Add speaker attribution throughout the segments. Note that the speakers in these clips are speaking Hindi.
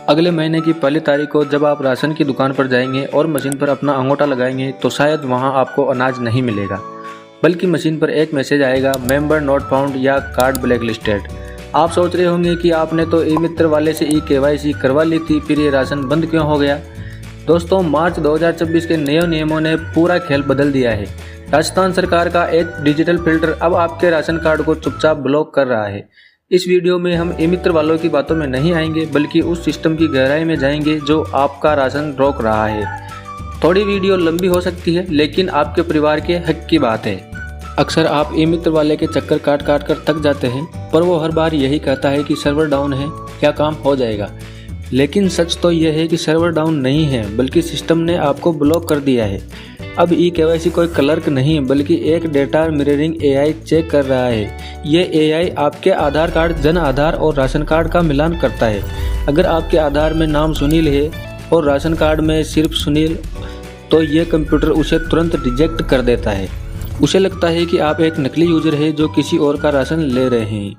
Speaker 1: अगले महीने की पहली तारीख को जब आप राशन की दुकान पर जाएंगे और मशीन पर अपना अंगूठा लगाएंगे तो शायद वहां आपको अनाज नहीं मिलेगा, बल्कि मशीन पर एक मैसेज आएगा, मेंबर नॉट फाउंड या कार्ड ब्लैकलिस्टेड। आप सोच रहे होंगे कि आपने तो ई मित्र वाले से KYC करवा ली थी, फिर ये राशन बंद क्यों हो गया। दोस्तों, मार्च 2024 के नए नियमों ने पूरा खेल बदल दिया है। राजस्थान सरकार का एक डिजिटल फिल्टर अब आपके राशन कार्ड को चुपचाप ब्लॉक कर रहा है। इस वीडियो में हम ई मित्र वालों की बातों में नहीं आएंगे, बल्कि उस सिस्टम की गहराई में जाएंगे जो आपका राशन रोक रहा है। थोड़ी वीडियो लंबी हो सकती है, लेकिन आपके परिवार के हक की बात है। अक्सर आप ई मित्र वाले के चक्कर काट कर थक जाते हैं, पर वो हर बार यही कहता है कि सर्वर डाउन है, क्या काम हो जाएगा। लेकिन सच तो यह है कि सर्वर डाउन नहीं है, बल्कि सिस्टम ने आपको ब्लॉक कर दिया है। अब KYC कोई क्लर्क नहीं, बल्कि एक डेटा मिररिंग AI चेक कर रहा है। ये AI आपके आधार कार्ड, जन आधार और राशन कार्ड का मिलान करता है। अगर आपके आधार में नाम सुनील है और राशन कार्ड में सिर्फ सुनील, तो ये कंप्यूटर उसे तुरंत रिजेक्ट कर देता है। उसे लगता है कि आप एक नकली यूजर है जो किसी और का राशन ले रहे हैं।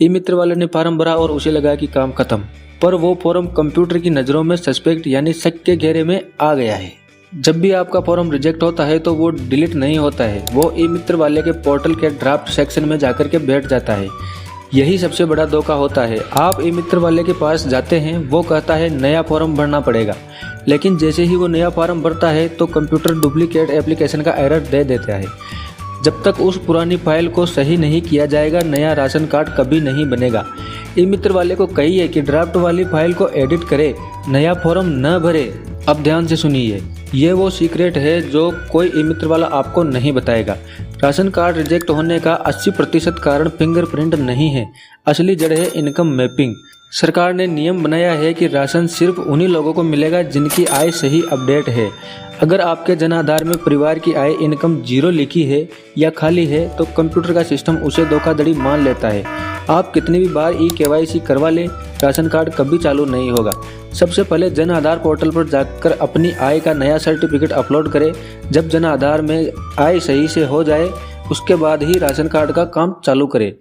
Speaker 1: ई मित्र वाले ने फॉर्म भरा और उसे लगा कि काम खत्म, पर वो फॉर्म कंप्यूटर की नज़रों में सस्पेक्ट यानी शक के घेरे में आ गया है। जब भी आपका फॉर्म रिजेक्ट होता है तो वो डिलीट नहीं होता है, वो ई मित्र वाले के पोर्टल के ड्राफ्ट सेक्शन में जाकर के बैठ जाता है। यही सबसे बड़ा धोखा होता है। आप ई मित्र वाले के पास जाते हैं, वो कहता है नया फॉर्म भरना पड़ेगा, लेकिन जैसे ही वो नया फॉर्म भरता है तो कंप्यूटर डुप्लीकेट एप्लीकेशन का एरर दे देता है। जब तक उस पुरानी फाइल को सही नहीं किया जाएगा, नया राशन कार्ड कभी नहीं बनेगा। ई मित्र वाले को कहिए कि ड्राफ्ट वाली फाइल को एडिट करे, नया फॉर्म न भरे। अब ध्यान से सुनिए, ये वो सीक्रेट है जो कोई ई मित्र वाला आपको नहीं बताएगा। राशन कार्ड रिजेक्ट होने का 80% कारण फिंगरप्रिंट नहीं है, असली जड़ है इनकम मैपिंग। सरकार ने नियम बनाया है कि राशन सिर्फ उन्हीं लोगों को मिलेगा जिनकी आय सही अपडेट है। अगर आपके जन आधार में परिवार की आय इनकम 0 लिखी है या खाली है, तो कंप्यूटर का सिस्टम उसे धोखाधड़ी मान लेता है। आप कितनी भी बार KYC करवा लें, राशन कार्ड कभी चालू नहीं होगा। सबसे पहले जन आधार पोर्टल पर जाकर अपनी आय का नया सर्टिफिकेट अपलोड करें। जब जन आधार में आय सही से हो जाए, उसके बाद ही राशन कार्ड का काम चालू करें।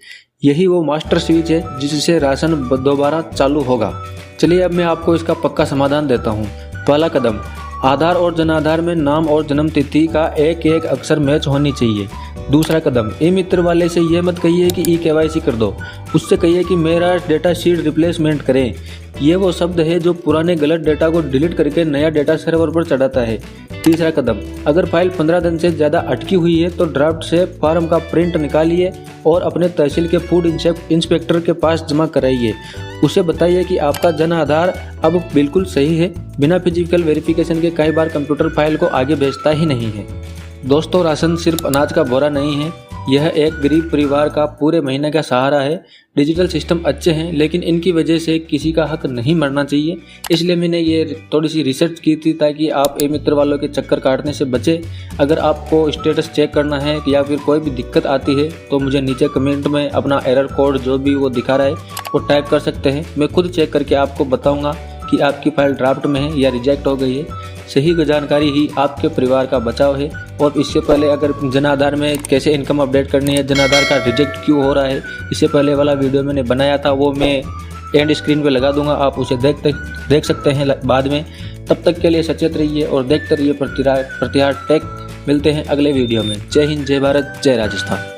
Speaker 1: यही वो मास्टर स्विच है जिससे राशन दोबारा चालू होगा। चलिए अब मैं आपको इसका पक्का समाधान देता हूँ। पहला कदम, आधार और जन आधार में नाम और जन्म तिथि का एक अक्षर मैच होनी चाहिए। दूसरा कदम, ई मित्र वाले से ये मत कहिए कि KYC कर दो, उससे कहिए कि मेरा डेटा शीट रिप्लेसमेंट करें। ये वो शब्द है जो पुराने गलत डेटा को डिलीट करके नया डेटा सर्वर पर चढ़ाता है। तीसरा कदम, अगर फाइल 15 दिन से ज़्यादा अटकी हुई है तो ड्राफ्ट से फॉर्म का प्रिंट निकालिए और अपने तहसील के फूड इंस्पेक्टर के पास जमा कराइए। उसे बताइए कि आपका जन आधार अब बिल्कुल सही है। बिना फिजिकल वेरिफिकेशन के कई बार कंप्यूटर फाइल को आगे भेजता ही नहीं है। दोस्तों, राशन सिर्फ अनाज का बोरा नहीं है, यह एक गरीब परिवार का पूरे महीने का सहारा है। डिजिटल सिस्टम अच्छे हैं, लेकिन इनकी वजह से किसी का हक नहीं मरना चाहिए। इसलिए मैंने ये थोड़ी सी रिसर्च की थी ताकि आप ई मित्र वालों के चक्कर काटने से बचे। अगर आपको स्टेटस चेक करना है या फिर कोई भी दिक्कत आती है तो मुझे नीचे कमेंट में अपना एरर कोड जो भी वो दिखा रहा है वो टाइप कर सकते हैं। मैं खुद चेक करके आपको बताऊँगा कि आपकी फाइल ड्राफ्ट में है या रिजेक्ट हो गई है। सही जानकारी ही आपके परिवार का बचाव है। और इससे पहले अगर जन आधार में कैसे इनकम अपडेट करनी है, जन आधार कार्ड रिजेक्ट क्यों हो रहा है, इससे पहले वाला वीडियो मैंने बनाया था, वो मैं एंड स्क्रीन पे लगा दूंगा, आप उसे देख सकते हैं बाद में। तब तक के लिए सचेत रहिए और देखते रहिए प्रतिहार टेक। मिलते हैं अगले वीडियो में। जय हिंद, जय भारत, जय राजस्थान।